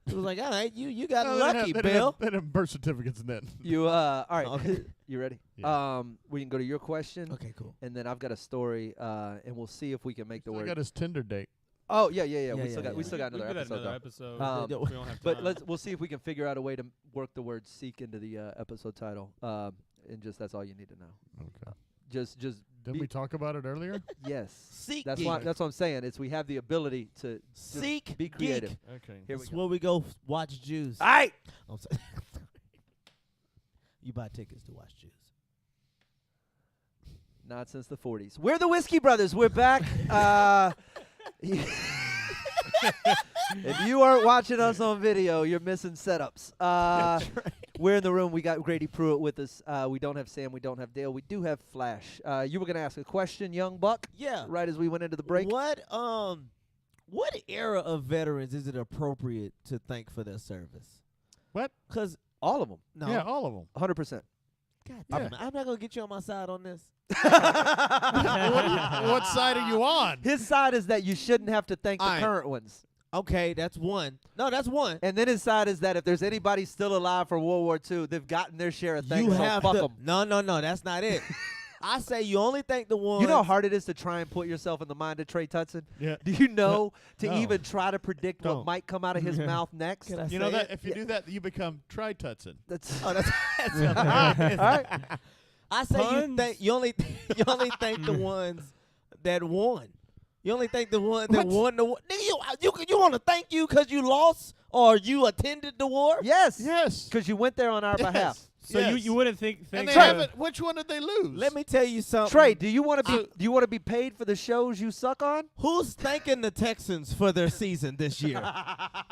Speaker 2: it was like, all right, you got
Speaker 3: No,
Speaker 2: lucky, Bill.
Speaker 3: They didn't have birth certificates in that.
Speaker 4: You all right?
Speaker 2: Okay.
Speaker 4: You ready?
Speaker 3: Yeah.
Speaker 4: We can go to your question,
Speaker 2: Okay, cool.
Speaker 4: and then I've got a story, and we'll see if we can make the
Speaker 3: I
Speaker 4: word.
Speaker 3: got his Tinder date.
Speaker 4: Oh yeah.
Speaker 2: Yeah,
Speaker 4: We
Speaker 2: yeah,
Speaker 4: still got
Speaker 2: yeah.
Speaker 4: another
Speaker 1: we did
Speaker 4: episode.
Speaker 1: another
Speaker 4: though.
Speaker 1: episode.
Speaker 4: Um,
Speaker 1: we don't have time.
Speaker 4: But we'll see if we can figure out a way to work the word "seek" into the episode title. And just that's all you need to know.
Speaker 3: Okay.
Speaker 4: Just
Speaker 3: Didn't
Speaker 4: be-
Speaker 3: we talk about it earlier?
Speaker 4: yes.
Speaker 2: Seek
Speaker 4: That's
Speaker 2: geek.
Speaker 4: what I'm saying. It's we have the ability to just
Speaker 2: Seek
Speaker 4: be creative.
Speaker 2: geek.
Speaker 1: Okay.
Speaker 4: Here we
Speaker 2: That's
Speaker 4: go.
Speaker 2: where we go watch Jews.
Speaker 4: All right.
Speaker 2: I'm sorry. You buy tickets to watch Jews.
Speaker 4: Not since the 40s. We're the Whiskey Brothers. We're back. If you aren't watching us on video, you're missing setups. We're in the room. We got Grady Pruitt with us. We don't have Sam. We don't have Dale. We do have Flash. You were going to ask a question, young buck,
Speaker 2: Yeah.
Speaker 4: right as we went into the break.
Speaker 2: What era of veterans is it appropriate to thank for their service?
Speaker 3: What?
Speaker 2: Because
Speaker 4: All of them.
Speaker 2: no,
Speaker 3: Yeah, all of them.
Speaker 4: 100%.
Speaker 2: God
Speaker 3: Yeah.
Speaker 2: damn it, I'm not gonna get you on my side on this.
Speaker 3: What side are you on?
Speaker 4: His side is that you shouldn't have to thank the
Speaker 2: All right.
Speaker 4: current ones.
Speaker 2: Okay, that's one. No, that's one.
Speaker 4: And then his side is that if there's anybody still alive from World War II, they've gotten their share of thanks.
Speaker 2: You
Speaker 4: so
Speaker 2: have
Speaker 4: fuck
Speaker 2: to.
Speaker 4: 'em.
Speaker 2: No, that's not it. I say you only thank the ones.
Speaker 4: You know how hard it is to try and put yourself in the mind of Trey Tutson?
Speaker 3: Yeah.
Speaker 4: Do you know to
Speaker 3: No.
Speaker 4: even try to predict what
Speaker 3: Don't.
Speaker 4: might come out of his mouth next?
Speaker 2: Can I
Speaker 3: You know
Speaker 2: say
Speaker 3: that
Speaker 2: it?
Speaker 3: if you do that, you become Tri-Tutson.
Speaker 4: That's
Speaker 2: Oh, that's
Speaker 4: all right.
Speaker 2: I say
Speaker 1: Puns.
Speaker 2: you only thank the ones that won. You only thank the ones that won the war. Nigga, you want to thank you because you lost or you attended the war?
Speaker 4: Yes.
Speaker 3: Yes.
Speaker 4: Because you went there on our behalf.
Speaker 1: So
Speaker 3: Yes.
Speaker 1: you wouldn't think
Speaker 3: And they
Speaker 1: Trey-
Speaker 3: haven't. Which one did they lose?
Speaker 2: Let me tell you something.
Speaker 4: Trey, do you want to be paid for the shows you suck on?
Speaker 2: Who's thanking the Texans for their season this year?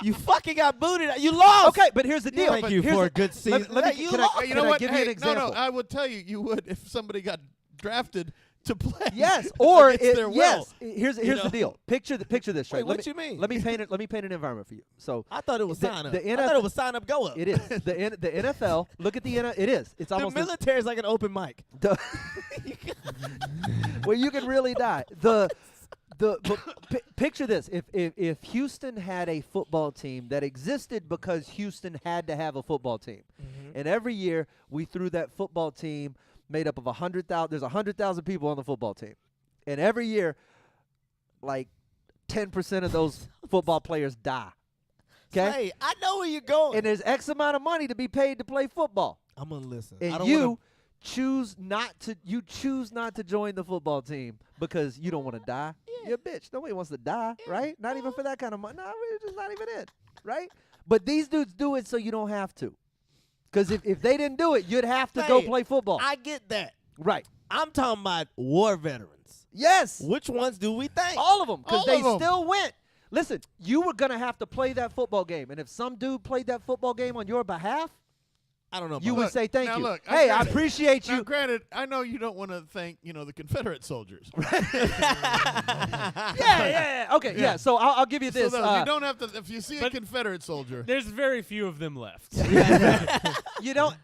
Speaker 2: You fucking got booted. You lost.
Speaker 4: Okay, but here's the deal.
Speaker 2: Thank you
Speaker 4: Here's
Speaker 2: for
Speaker 4: the-
Speaker 2: a good season.
Speaker 4: let me-
Speaker 2: Hey, you
Speaker 4: can I-
Speaker 2: lost.
Speaker 3: You
Speaker 4: Can
Speaker 3: know
Speaker 4: I
Speaker 3: what?
Speaker 4: give you an example?
Speaker 3: No, I would tell you, you would if somebody got drafted to play.
Speaker 4: Yes, or
Speaker 3: against their will.
Speaker 4: yes. Here's
Speaker 3: You
Speaker 4: the
Speaker 3: know?
Speaker 4: deal. Picture this, Trey.
Speaker 2: Wait,
Speaker 4: Let
Speaker 2: what
Speaker 4: me-
Speaker 2: you mean?
Speaker 4: Let me paint an environment for you. So
Speaker 2: I thought it was
Speaker 4: The-
Speaker 2: sign up.
Speaker 4: the
Speaker 2: I thought it was sign up, go up.
Speaker 4: it is the NFL. Look at the it is. It's
Speaker 2: The
Speaker 4: almost
Speaker 2: military is like an open mic.
Speaker 4: where you can really die. Picture this: if Houston had a football team that existed because Houston had to have a football team, and every year we threw that football team made up of 100,000. There's 100,000 people on the football team, and every year, like 10% of those football players die. Okay,
Speaker 2: Hey, I know where you're going.
Speaker 4: and there's X amount of money to be paid to play football,
Speaker 2: I'm gonna listen. I
Speaker 4: and
Speaker 2: don't
Speaker 4: you
Speaker 2: wanna,
Speaker 4: choose not to join the football team because you don't want to die.
Speaker 2: Yeah.
Speaker 4: You're a bitch. Nobody wants to die, right? Not even for that kind of money. No, we're just not even in, right? But these dudes do it so you don't have to. Because if they didn't do it, you'd have to go
Speaker 2: Hey,
Speaker 4: play football.
Speaker 2: I get that.
Speaker 4: Right.
Speaker 2: I'm talking about war veterans.
Speaker 4: Yes.
Speaker 2: Which ones do we think?
Speaker 4: All of them. Because
Speaker 3: All
Speaker 4: they
Speaker 3: of 'em.
Speaker 4: still went. Listen, you were going to have to play that football game. And if some dude played that football game on your behalf,
Speaker 2: I don't know.
Speaker 4: you
Speaker 2: about
Speaker 4: would say thank
Speaker 3: now
Speaker 4: you.
Speaker 3: look,
Speaker 4: Hey, I
Speaker 3: granted-
Speaker 4: appreciate
Speaker 3: Now,
Speaker 4: you.
Speaker 3: granted, I know you don't want to thank, the Confederate soldiers.
Speaker 4: Yeah. Okay, yeah. So I'll give you this.
Speaker 3: So no, you don't have to. If you see a
Speaker 1: but-
Speaker 3: Confederate soldier,
Speaker 1: There's very few of them left.
Speaker 4: you don't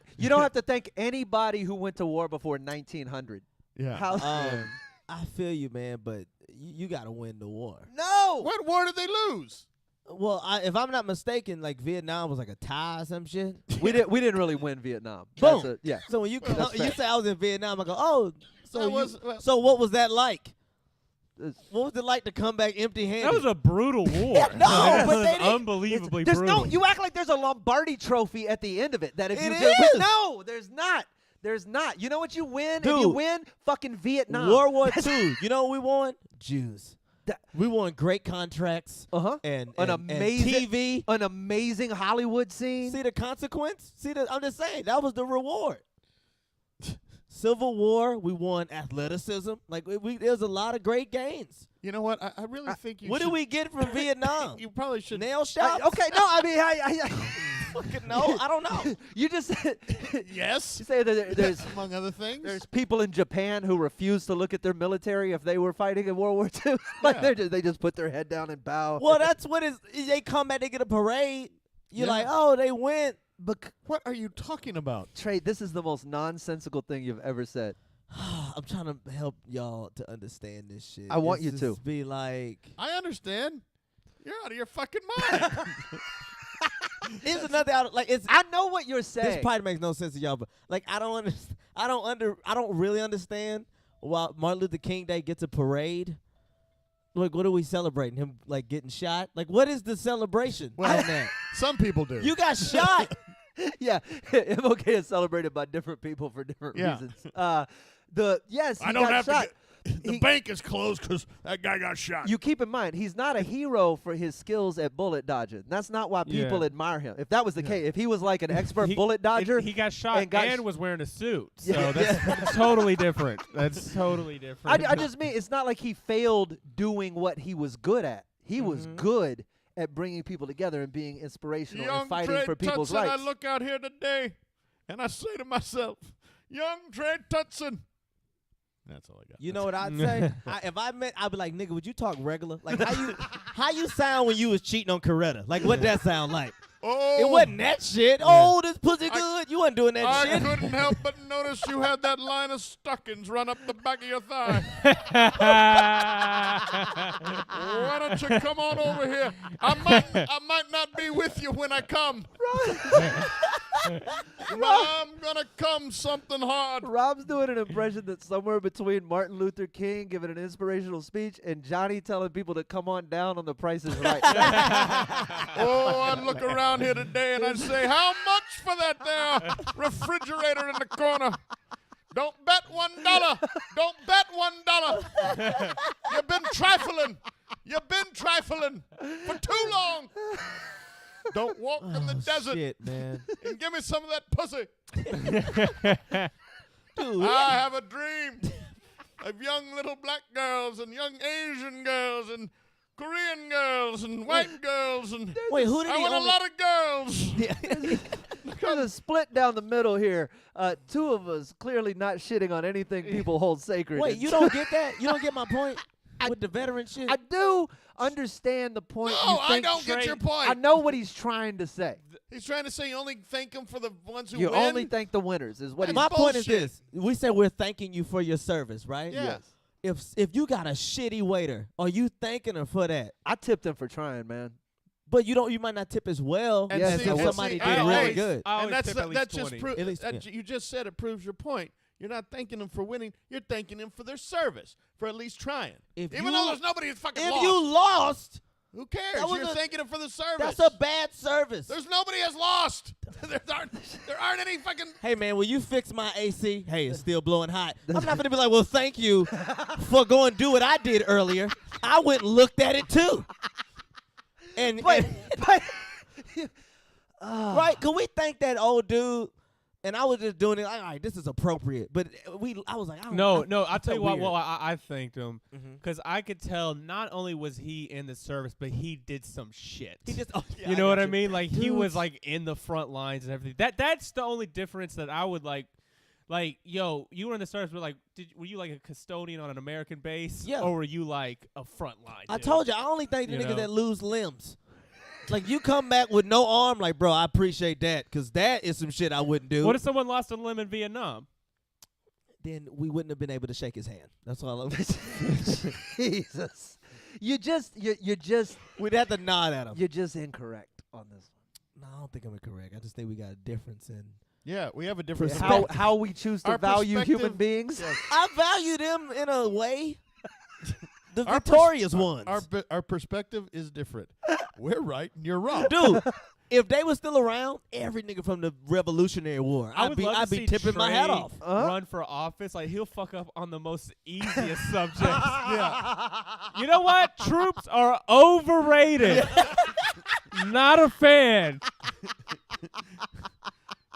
Speaker 4: have to thank anybody who went to war before 1900.
Speaker 3: yeah.
Speaker 4: How?
Speaker 2: I feel you, man, but you got to win the war.
Speaker 4: No.
Speaker 3: What war did they lose?
Speaker 2: Well, if I'm not mistaken, like Vietnam was like a tie or some shit.
Speaker 4: We didn't really win Vietnam.
Speaker 2: Boom.
Speaker 4: That's yeah.
Speaker 2: So when you
Speaker 3: Well,
Speaker 4: that's
Speaker 2: you
Speaker 4: fair.
Speaker 2: say I was in Vietnam, I go, oh,
Speaker 3: Well,
Speaker 2: so what was that like?
Speaker 4: It's-
Speaker 2: What was it like to come back empty-handed?
Speaker 1: That was a brutal war.
Speaker 2: No,
Speaker 1: That
Speaker 2: but
Speaker 1: was
Speaker 2: they didn't-
Speaker 1: unbelievably
Speaker 4: There's
Speaker 1: brutal.
Speaker 4: no. You act like there's a Lombardi Trophy at the end of it. That if you
Speaker 2: It
Speaker 4: did,
Speaker 2: is.
Speaker 4: no, there's not. There's not. You know what you win? If you
Speaker 2: Dude.
Speaker 4: win, fucking Vietnam.
Speaker 2: World War II. You know what we won? Jews.
Speaker 4: That-
Speaker 2: We won great contracts
Speaker 4: Uh-huh.
Speaker 2: and
Speaker 4: An amazing-
Speaker 2: TV.
Speaker 4: An amazing Hollywood scene.
Speaker 2: See the consequence? I'm just saying that was the reward. Civil War, we won athleticism. Like there's a lot of great gains.
Speaker 3: You know what? I really think you.
Speaker 2: What
Speaker 3: should,
Speaker 2: did we get from Vietnam?
Speaker 3: You probably should.
Speaker 2: Nail shots?
Speaker 4: Okay, no, I mean, I
Speaker 2: Fucking no, I don't know.
Speaker 4: you just said,
Speaker 3: Yes.
Speaker 4: you say that there's
Speaker 3: Among other things.
Speaker 4: there's people in Japan who refuse to look at their military if they were fighting in World War II. Like
Speaker 3: Yeah.
Speaker 4: they just put their head down and bow.
Speaker 2: Well, that's what is. They come back, they get a parade. You're
Speaker 3: Yeah.
Speaker 2: like, oh, they went.
Speaker 3: What are you talking about?
Speaker 4: Trey, this is the most nonsensical thing you've ever said.
Speaker 2: I'm trying to help y'all to understand this shit.
Speaker 4: I want
Speaker 2: It's
Speaker 4: you to.
Speaker 2: just Be like,
Speaker 3: I understand. You're out of your fucking mind.
Speaker 2: it's another out. Like it's.
Speaker 4: I know what you're
Speaker 2: This
Speaker 4: saying.
Speaker 2: probably makes no sense to y'all, but like I don't understand. I don't really understand why Martin Luther King Day gets a parade. Like, what are we celebrating? Him like getting shot? Like, what is the celebration
Speaker 3: Well,
Speaker 2: on that?
Speaker 3: Some people do.
Speaker 2: You got shot.
Speaker 4: Yeah, MLK is celebrated by different people for different
Speaker 3: Yeah.
Speaker 4: reasons. Yes, he
Speaker 3: I don't
Speaker 4: got
Speaker 3: have
Speaker 4: shot.
Speaker 3: to. The
Speaker 4: He-
Speaker 3: bank is closed because that guy got shot.
Speaker 4: You keep in mind, he's not a hero for his skills at bullet dodging. That's not why people
Speaker 1: Yeah.
Speaker 4: admire him. If that was the
Speaker 3: Yeah.
Speaker 4: case, if he was like an expert
Speaker 1: He-
Speaker 4: bullet dodger,
Speaker 1: He got shot
Speaker 4: and got
Speaker 1: and was wearing a suit. So
Speaker 4: Yeah.
Speaker 1: that's totally different. That's totally different.
Speaker 4: I just mean it's not like he failed doing what he was good at. He was
Speaker 1: Mhm.
Speaker 4: good at bringing people together and being inspirational and fighting
Speaker 3: Trey
Speaker 4: for people's
Speaker 3: Tutson,
Speaker 4: rights.
Speaker 3: I look out here today, and I say to myself, young Trey Tutson. That's all I got.
Speaker 2: You know what I'd say? If I met, I'd be like, nigga, would you talk regular? Like how you sound when you was cheating on Coretta? Like what that sound like?
Speaker 3: Oh,
Speaker 2: It wasn't that shit. Oh, this pussy good. You wasn't doing that
Speaker 3: I
Speaker 2: shit.
Speaker 3: couldn't help but notice you had that line of stockings run up the back of your thigh. Why don't you come on over here? I might not be with you when I come. But I'm gonna come something hard.
Speaker 4: Rob's doing an impression that's somewhere between Martin Luther King giving an inspirational speech and Johnny telling people to come on down on The Price is Right.
Speaker 3: Oh, I'd look around here today and I'd say, how much for that there refrigerator in the corner? Don't bet $1. Don't bet $1. You've been trifling. You've been trifling for too long. Don't walk in the desert
Speaker 2: Shit, man.
Speaker 3: and give me some of that pussy.
Speaker 2: Dude,
Speaker 3: I have a dream of young little black girls and young Asian girls and Korean girls and white girls and
Speaker 2: wait, who did
Speaker 3: I
Speaker 2: he
Speaker 3: want a
Speaker 2: only-
Speaker 3: lot of girls.
Speaker 4: There's a split down the middle here. Two of us clearly not shitting on anything people hold sacred.
Speaker 2: Wait,
Speaker 4: And
Speaker 2: you don't get that? You don't get my point with the veteran shit?
Speaker 4: I do understand the point.
Speaker 3: No,
Speaker 4: you
Speaker 3: I
Speaker 4: think
Speaker 3: don't get your point.
Speaker 4: I know what he's trying to say.
Speaker 3: He's trying to say you only thank him for the ones who
Speaker 4: You
Speaker 3: win.
Speaker 4: only thank the winners, is what he's
Speaker 2: My point is
Speaker 3: bullshit.
Speaker 2: this. We said we're thanking you for your service, right?
Speaker 3: Yeah.
Speaker 4: Yes.
Speaker 2: If you got a shitty waiter, are you thanking her for that?
Speaker 4: I tipped him for trying, man.
Speaker 2: But you might not tip as well
Speaker 3: And
Speaker 2: as
Speaker 4: see-
Speaker 2: if
Speaker 4: and
Speaker 2: somebody
Speaker 3: see,
Speaker 2: did
Speaker 3: I
Speaker 2: really
Speaker 3: always-
Speaker 2: good.
Speaker 1: I
Speaker 3: And
Speaker 1: always
Speaker 3: that's
Speaker 1: tip at least
Speaker 3: that just
Speaker 1: 20.
Speaker 3: proves
Speaker 2: At least, yeah.
Speaker 3: you just said it proves your point. You're not thanking them for winning. You're thanking them for their service, for at least trying.
Speaker 2: If
Speaker 3: Even
Speaker 2: you-
Speaker 3: though there's nobody who's fucking
Speaker 2: If
Speaker 3: lost.
Speaker 2: you lost,
Speaker 3: Who cares?
Speaker 2: that was
Speaker 3: You're
Speaker 2: a-
Speaker 3: thanking them for the service.
Speaker 2: that's a bad service.
Speaker 3: There's nobody has lost. there aren't any fucking.
Speaker 2: Hey man, will you fix my AC? Hey, it's still blowing hot. I'm not gonna be like, well, thank you for going do what I did earlier. I went and looked at it too. And,
Speaker 4: But,
Speaker 2: and
Speaker 4: but,
Speaker 2: Right? Cause we thank that old dude, and I was just doing it. Like, all right, this is appropriate. But I was like,
Speaker 1: No, I'll tell
Speaker 2: felt
Speaker 1: you what.
Speaker 2: weird.
Speaker 1: Well, I thanked him
Speaker 2: Mhm.
Speaker 1: because I could tell not only was he in the service, but he did some shit.
Speaker 2: He just,
Speaker 1: you know what I
Speaker 2: got
Speaker 1: mean? Like he was
Speaker 2: Dudes.
Speaker 1: like in the front lines and everything. That's the only difference that I would like. Like, yo, you were in the service, but like, were you like a custodian on an American base?
Speaker 2: Yeah.
Speaker 1: Or were you like a front line?
Speaker 2: I
Speaker 1: dude?
Speaker 2: told you, I only thank the
Speaker 1: You
Speaker 2: niggas
Speaker 1: know?
Speaker 2: that lose limbs. Like, you come back with no arm, like, bro, I appreciate that, because that is some shit I wouldn't do.
Speaker 1: What if someone lost a limb in Vietnam?
Speaker 2: Then we wouldn't have been able to shake his hand. That's all I'm
Speaker 4: Jesus. You're just
Speaker 2: We'd have to nod at him.
Speaker 4: you're just incorrect on this
Speaker 2: No, I don't think I'm incorrect. I just think we got a difference in.
Speaker 3: Yeah, we have a different
Speaker 4: one. How we choose to
Speaker 3: Our
Speaker 4: value human
Speaker 3: perspective-
Speaker 4: beings.
Speaker 3: Yes.
Speaker 2: I value them in a way. The
Speaker 3: Our
Speaker 2: victorious ones.
Speaker 3: Our perspective is different. We're right and you're wrong.
Speaker 2: Dude, if they were still around, every nigga from the Revolutionary War,
Speaker 1: I would love
Speaker 2: I'd
Speaker 1: to
Speaker 2: be
Speaker 1: see
Speaker 2: tipping my hat
Speaker 1: Trey
Speaker 2: off.
Speaker 1: run for office. Like he'll fuck up on the most easiest subjects. Yeah. You know what? Troops are overrated. Not a fan.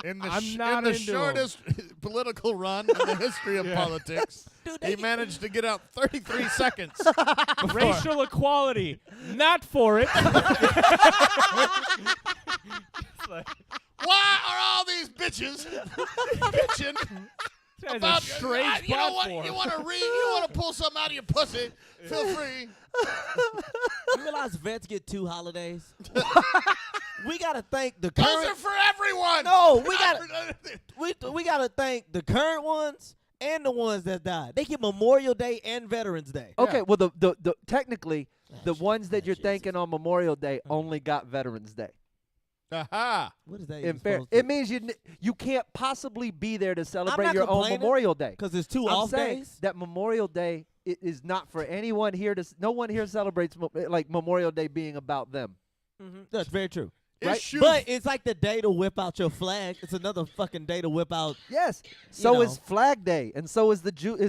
Speaker 3: In the,
Speaker 1: I'm not
Speaker 3: in the
Speaker 1: into 'em.
Speaker 3: shortest political run in the history of
Speaker 1: Yeah.
Speaker 3: politics,
Speaker 2: Dude,
Speaker 3: he managed to get out 33 seconds.
Speaker 1: Racial equality. Not for it. It's like,
Speaker 3: Why are all these bitches bitching
Speaker 1: this guy's
Speaker 3: about
Speaker 1: a strange
Speaker 3: you know what?
Speaker 1: platform.
Speaker 3: You want to read? You want to pull something out of your pussy? Feel free.
Speaker 2: You realize vets get 2 holidays? We gotta thank the
Speaker 3: Those
Speaker 2: current.
Speaker 3: are for everyone.
Speaker 2: No, we gotta thank the current ones and the ones that died. They get Memorial Day and Veterans Day.
Speaker 4: Okay,
Speaker 3: Yeah.
Speaker 4: well the technically the ones that you're
Speaker 2: Jesus.
Speaker 4: thanking on Memorial Day only got Veterans Day.
Speaker 3: Aha.
Speaker 2: What is that?
Speaker 4: In fair, it means you can't possibly be there to celebrate your own
Speaker 2: complaining,
Speaker 4: Memorial Day.
Speaker 2: because there's 2
Speaker 4: I'm
Speaker 2: off
Speaker 4: saying
Speaker 2: days.
Speaker 4: that Memorial Day is not for anyone here. No one here celebrates like Memorial Day being about them.
Speaker 2: That's very true.
Speaker 4: Right?
Speaker 3: Issue.
Speaker 2: But it's like the day to whip out your flag. It's another fucking day to whip out.
Speaker 4: Yes. So is
Speaker 2: know.
Speaker 4: Flag Day, and so is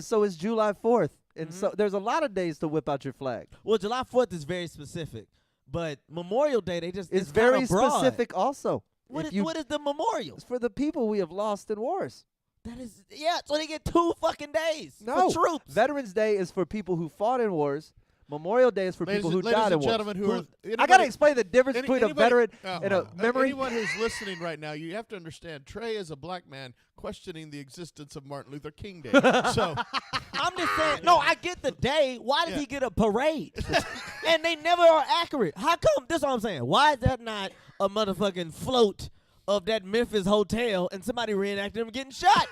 Speaker 4: so is July 4th, and so there's a lot of days to whip out your flag.
Speaker 2: Well, July 4th is very specific, but Memorial Day it's
Speaker 4: It's very
Speaker 2: kinda broad.
Speaker 4: specific also.
Speaker 2: What
Speaker 4: If
Speaker 2: is,
Speaker 4: you-
Speaker 2: what is the memorial?
Speaker 4: It's for the people we have lost in wars.
Speaker 2: That is, yeah. So they get 2 fucking days
Speaker 4: No,
Speaker 2: for troops.
Speaker 4: Veterans Day is for people who fought in wars. Memorial Day is for
Speaker 3: Ladies
Speaker 4: people who
Speaker 3: and
Speaker 4: died in
Speaker 3: gentlemen
Speaker 4: wars.
Speaker 3: who are
Speaker 4: I gotta explain the difference between a veteran
Speaker 3: Oh,
Speaker 4: and a memory.
Speaker 3: Anyone who's listening right now, you have to understand. Trey is a black man questioning the existence of Martin Luther King Day. So
Speaker 2: I'm just saying. No, I get the day. Why does
Speaker 3: Yeah.
Speaker 2: he get a parade? And they never are accurate. How come? This is what I'm saying. Why is that not a motherfucking float of that Memphis hotel and somebody reenacted him getting shot?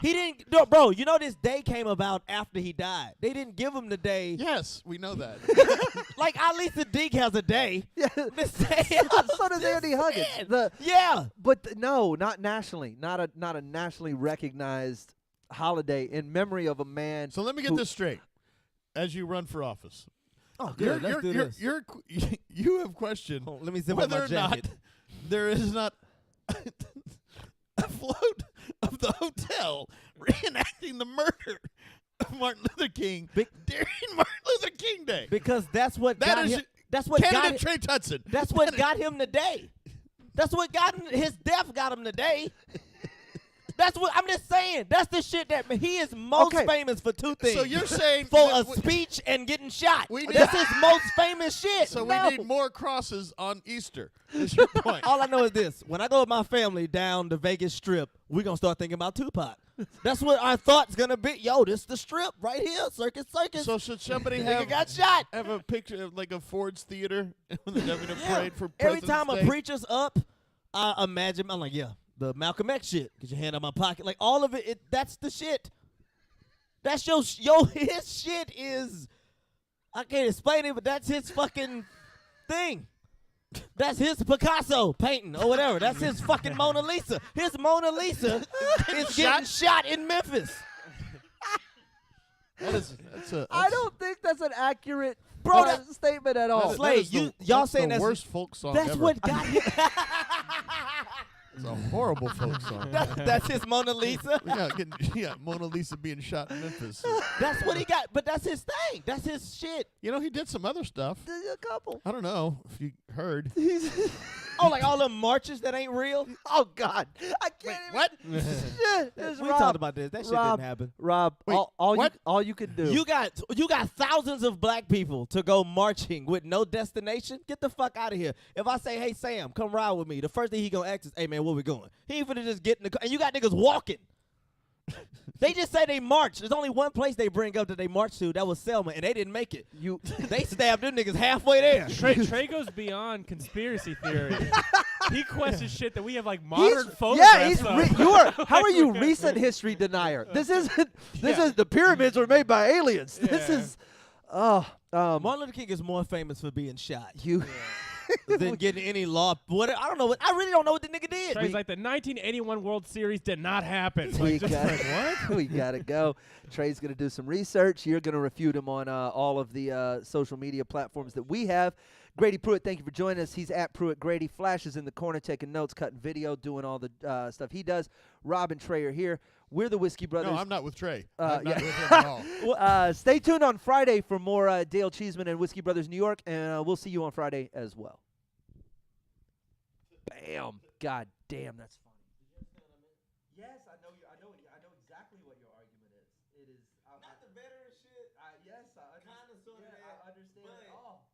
Speaker 2: He didn't, no, bro. You know this day came about after he died. They didn't give him the day.
Speaker 3: yes, we know that.
Speaker 2: Like Ali Sadiq has a day.
Speaker 4: Yeah.
Speaker 2: This day-
Speaker 4: So does Andy Huggins.
Speaker 2: Man. Yeah.
Speaker 4: But no, not nationally. Not a nationally recognized holiday in memory of a man.
Speaker 3: So let me get
Speaker 4: who-
Speaker 3: this straight. As you run for office,
Speaker 2: Oh, good. Let's do this.
Speaker 3: you have questioned
Speaker 2: Oh, let me zip up
Speaker 3: whether
Speaker 2: my
Speaker 3: or not
Speaker 2: jacket.
Speaker 3: there is not a float of the hotel reenacting the murder of Martin Luther King during Martin Luther King Day.
Speaker 2: Because that's what
Speaker 3: That
Speaker 2: got
Speaker 3: is
Speaker 2: him. That's what got
Speaker 3: Candidate
Speaker 2: him.
Speaker 3: Trey Tutson.
Speaker 2: That's what got him today. That's what got him. His death got him today. That's what I'm just saying. That's the shit that he is most
Speaker 4: Okay.
Speaker 2: famous for 2 things.
Speaker 3: So you're saying
Speaker 2: for
Speaker 3: that
Speaker 2: a speech and getting shot.
Speaker 3: We need-
Speaker 2: That's his most famous shit.
Speaker 3: so
Speaker 2: No.
Speaker 3: we need more crosses on Easter. Is your point?
Speaker 2: All I know is this: when I go with my family down the Vegas Strip, we're gonna start thinking about Tupac. That's what our thought's gonna be. Yo, this the Strip right here, Circus.
Speaker 3: So should somebody
Speaker 2: Nigga got shot.
Speaker 3: have a picture of like a Ford's Theater when they're having a parade for
Speaker 2: Every
Speaker 3: President's
Speaker 2: time
Speaker 3: Day?
Speaker 2: a preacher's up, I imagine I'm like, yeah, the Malcolm X shit. Get your hand on my pocket, like all of it. That's the shit. That's his shit is. I can't explain it, but that's his fucking thing. That's his Picasso painting or whatever. That's his fucking Mona Lisa. His Mona Lisa is getting shot in Memphis.
Speaker 3: That's
Speaker 4: I don't think that's an accurate
Speaker 2: Bro,
Speaker 4: statement at all.
Speaker 2: Slade, y'all saying
Speaker 3: the
Speaker 2: that's
Speaker 3: worst folk song
Speaker 2: That's
Speaker 3: ever.
Speaker 2: what got him.
Speaker 3: It's a horrible folk song.
Speaker 2: That's his Mona Lisa.
Speaker 3: Mona Lisa being shot in Memphis.
Speaker 2: That's what he got. But that's his thing. That's his shit.
Speaker 3: You know, he did some other stuff.
Speaker 4: A couple.
Speaker 3: I don't know if you heard.
Speaker 2: Oh, like all them marches that ain't real?
Speaker 4: Oh God, I can't.
Speaker 3: What?
Speaker 4: Shit, this
Speaker 2: We
Speaker 4: Rob.
Speaker 2: talked about this. That shit
Speaker 4: Rob,
Speaker 2: didn't happen.
Speaker 4: Rob,
Speaker 3: Wait, what?
Speaker 4: all you can do.
Speaker 2: You got thousands of black people to go marching with no destination. Get the fuck out of here. If I say, hey Sam, come ride with me, the first thing he gonna ask is, hey man, where we going? He ain't finna just get in the car. And you got niggas walking. They just say they march. There's only one place they bring up that they march to. That was Selma, and they didn't make it. They stabbed them niggas halfway there.
Speaker 1: Trey goes beyond conspiracy theory. He questions shit that we have like modern photographs.
Speaker 4: Yeah, he's
Speaker 1: of.
Speaker 4: you are. How are you recent history denier? This isn't. This is the pyramids were made by aliens. This
Speaker 1: Yeah.
Speaker 4: is.
Speaker 2: Martin Luther King is more famous for being shot
Speaker 4: You.
Speaker 2: than getting any law. What I don't know. I really don't know what the nigga did.
Speaker 1: Trey's like the 1981 World Series did not happen.
Speaker 4: We
Speaker 1: Like, just
Speaker 4: got-
Speaker 1: like, what?
Speaker 4: we gotta go. Trey's gonna do some research. You're gonna refute him on all of the social media platforms that we have. Grady Pruitt, thank you for joining us. He's at Pruitt Grady. Flash is in the corner taking notes, cutting video, doing all the stuff he does. Rob and Trey are here. We're the Whiskey Brothers.
Speaker 3: No, I'm not with Trey.
Speaker 4: Uh,
Speaker 3: I'm not
Speaker 4: yeah.
Speaker 3: with him at all.
Speaker 4: Stay tuned on Friday for more Dale Cheeseman and Whiskey Brothers New York, and we'll see you on Friday as well. Bam! God damn, that's funny. Yes, I know exactly what your argument is. It is
Speaker 2: Not the veteran shit.
Speaker 4: yes, I
Speaker 2: Kinda, sorta,
Speaker 4: I understand.
Speaker 2: but-
Speaker 4: Oh.